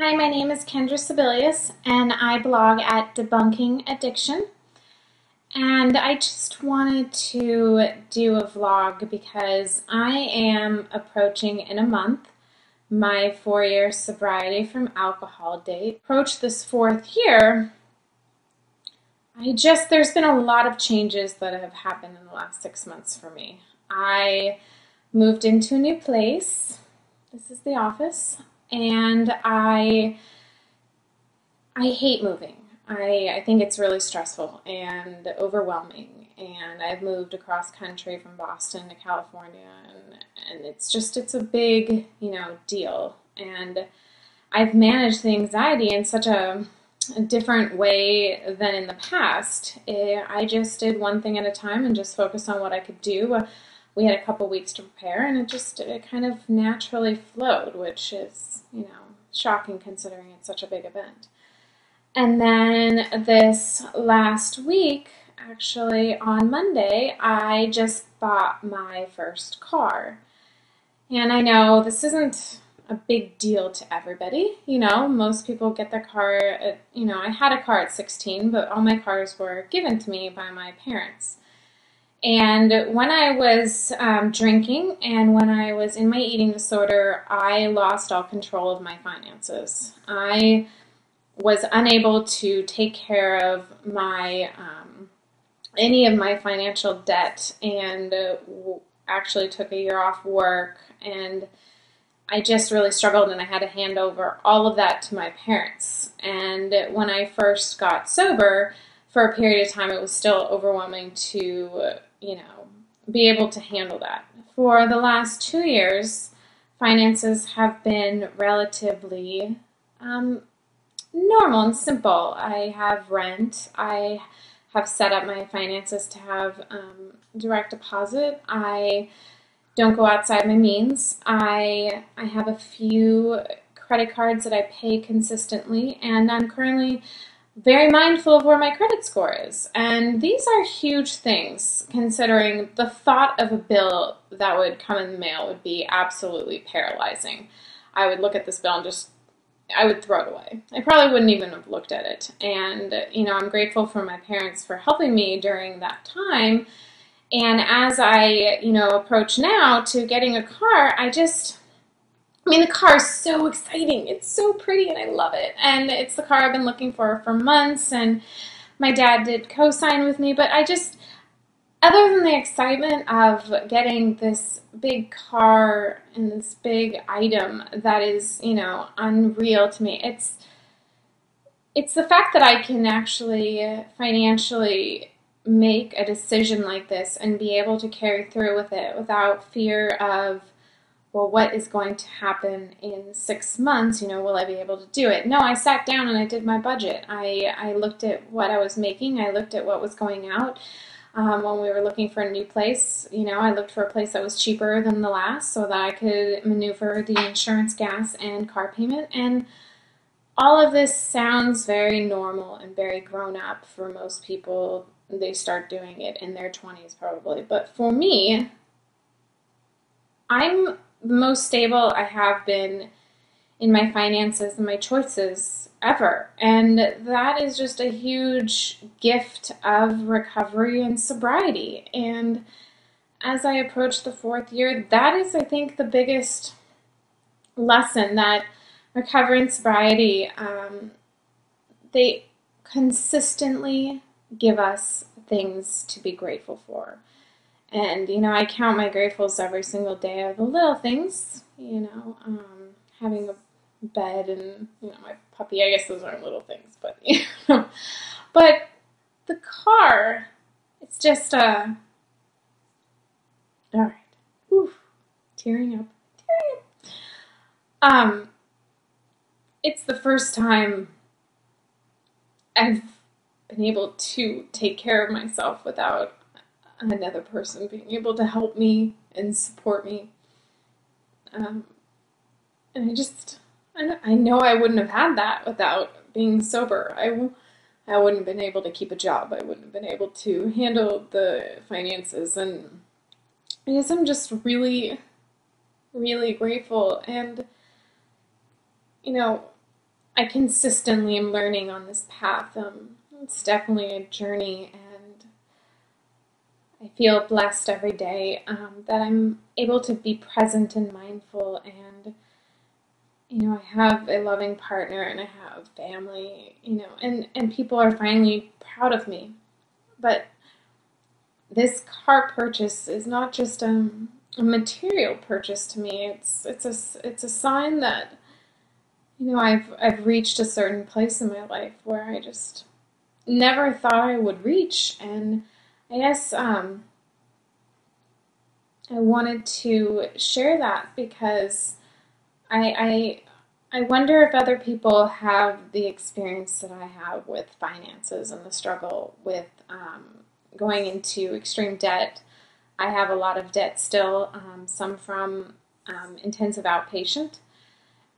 Hi, my name is Kendra Sebelius, and I blog at Debunking Addiction. And I just wanted to do a vlog because I am approaching in a month my 4-year sobriety from alcohol date. Approach this 4th year, there's been a lot of changes that have happened in the last 6 months for me. I moved into a new place. This is the office. And I hate moving. I think it's really stressful and overwhelming. And I've moved across country from Boston to California, and it's a big, deal. And I've managed the anxiety in such a different way than in the past. I just did one thing at a time and just focused on what I could do. We had a couple weeks to prepare, and it kind of naturally flowed, which is, shocking considering it's such a big event. And then this last week, actually on Monday, I just bought my first car. And I know this isn't a big deal to everybody. Most people get their car at, I had a car at 16, but all my cars were given to me by my parents. And when I was drinking and when I was in my eating disorder, I lost all control of my finances. I was unable to take care of my any of my financial debt, and actually took a year off work, and I just really struggled, and I had to hand over all of that to my parents. And when I first got sober, for a period of time, it was still overwhelming to be able to handle that. For the last 2 years, finances have been relatively normal and simple. I have rent. I have set up my finances to have direct deposit. I don't go outside my means. I have a few credit cards that I pay consistently, and I'm currently very mindful of where my credit score is. And these are huge things, considering the thought of a bill that would come in the mail would be absolutely paralyzing. I would look at this bill and I would throw it away. I probably wouldn't even have looked at it. And, I'm grateful for my parents for helping me during that time. And as I, approach now to getting a car, the car is so exciting. It's so pretty and I love it. And it's the car I've been looking for months, and my dad did co-sign with me, but other than the excitement of getting this big car and this big item that is, unreal to me, it's the fact that I can actually financially make a decision like this and be able to carry through with it without fear of, well, what is going to happen in 6 months? Will I be able to do it? No, I sat down and I did my budget. I looked at what I was making. I looked at what was going out. When we were looking for a new place, I looked for a place that was cheaper than the last so that I could maneuver the insurance, gas, and car payment. And all of this sounds very normal and very grown up for most people. They start doing it in their 20s probably. But for me, I'm the most stable I have been in my finances and my choices ever. And that is just a huge gift of recovery and sobriety. And as I approach the 4th year, that is, I think, the biggest lesson, that recovery and sobriety, they consistently give us things to be grateful for. And, I count my gratefuls every single day of the little things, having a bed and, my puppy. I guess those aren't little things, but, But the car, it's just all right. Whew. Tearing up. It's the first time I've been able to take care of myself without another person being able to help me and support me. And I know I wouldn't have had that without being sober. I wouldn't have been able to keep a job. I wouldn't have been able to handle the finances. And I guess I'm just really, really grateful. And, I consistently am learning on this path. It's definitely a journey, and I feel blessed every day that I'm able to be present and mindful, and I have a loving partner and I have family, and people are finally proud of me. But this car purchase is not just a material purchase to me. It's a sign that I've reached a certain place in my life where I just never thought I would reach, and I guess I wanted to share that because I wonder if other people have the experience that I have with finances and the struggle with going into extreme debt. I have a lot of debt still, some from intensive outpatient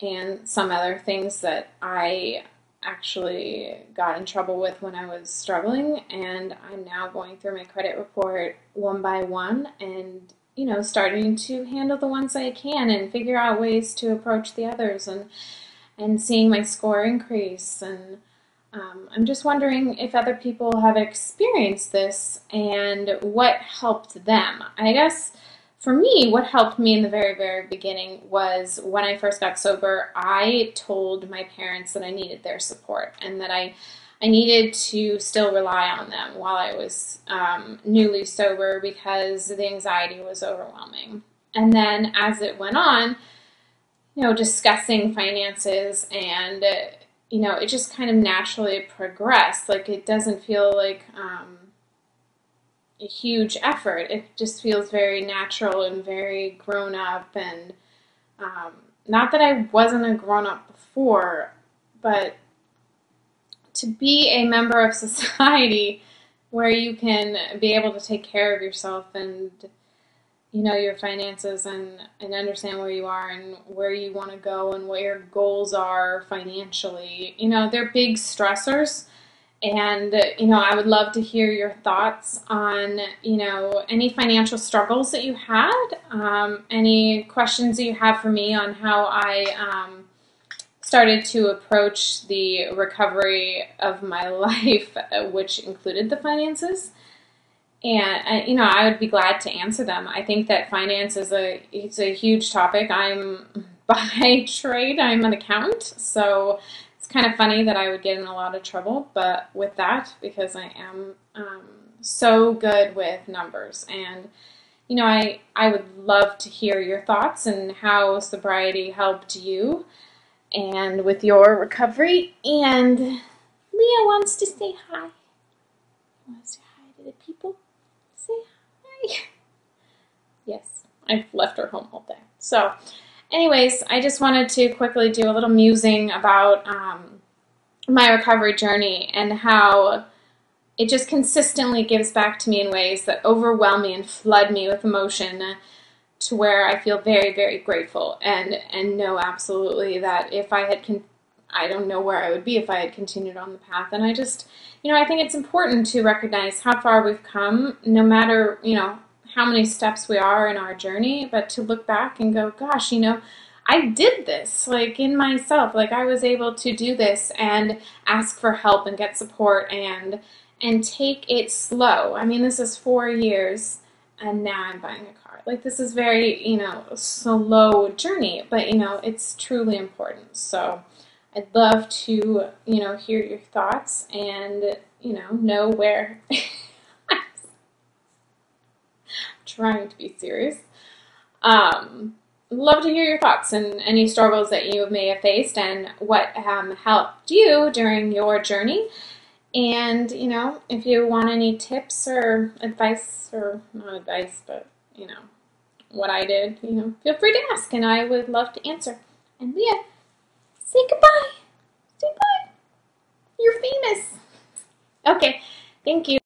and some other things that I actually got in trouble with when I was struggling, and I'm now going through my credit report one by one and starting to handle the ones I can and figure out ways to approach the others, and seeing my score increase. And I'm just wondering if other people have experienced this and what helped them. I guess for me, what helped me in the very, very beginning was when I first got sober, I told my parents that I needed their support and that I needed to still rely on them while I was newly sober because the anxiety was overwhelming. And then as it went on, discussing finances and, it just kind of naturally progressed. Like, it doesn't feel like a huge effort. It just feels very natural and very grown up. And not that I wasn't a grown up before, but to be a member of society where you can be able to take care of yourself and your finances and understand where you are and where you want to go and what your goals are financially. They're big stressors. And, I would love to hear your thoughts on, any financial struggles that you had, any questions that you have for me on how I started to approach the recovery of my life, which included the finances. And, I would be glad to answer them. I think that finance it's a huge topic. By trade, I'm an accountant, so it's kind of funny that I would get in a lot of trouble, but with that, because I am so good with numbers. And, I would love to hear your thoughts and how sobriety helped you and with your recovery. And Leah wants to say hi. Want to say hi to the people? Say hi. Yes, I've left her home all day. So, anyways, I just wanted to quickly do a little musing about my recovery journey and how it just consistently gives back to me in ways that overwhelm me and flood me with emotion, to where I feel very, very grateful and know absolutely that if I had, I don't know where I would be if I had continued on the path. And I just, I think it's important to recognize how far we've come, no matter, how many steps we are in our journey, but to look back and go, gosh, I did this, like, in myself. Like, I was able to do this and ask for help and get support and take it slow. I mean, this is 4 years, and now I'm buying a car. Like, this is very, slow journey, but, it's truly important. So I'd love to, hear your thoughts and, know where I'm trying to be serious. Love to hear your thoughts and any struggles that you may have faced and what helped you during your journey. And, if you want any tips or advice, or not advice, but, what I did, feel free to ask, and I would love to answer. And Leah, say goodbye. Say bye. You're famous. Okay, thank you.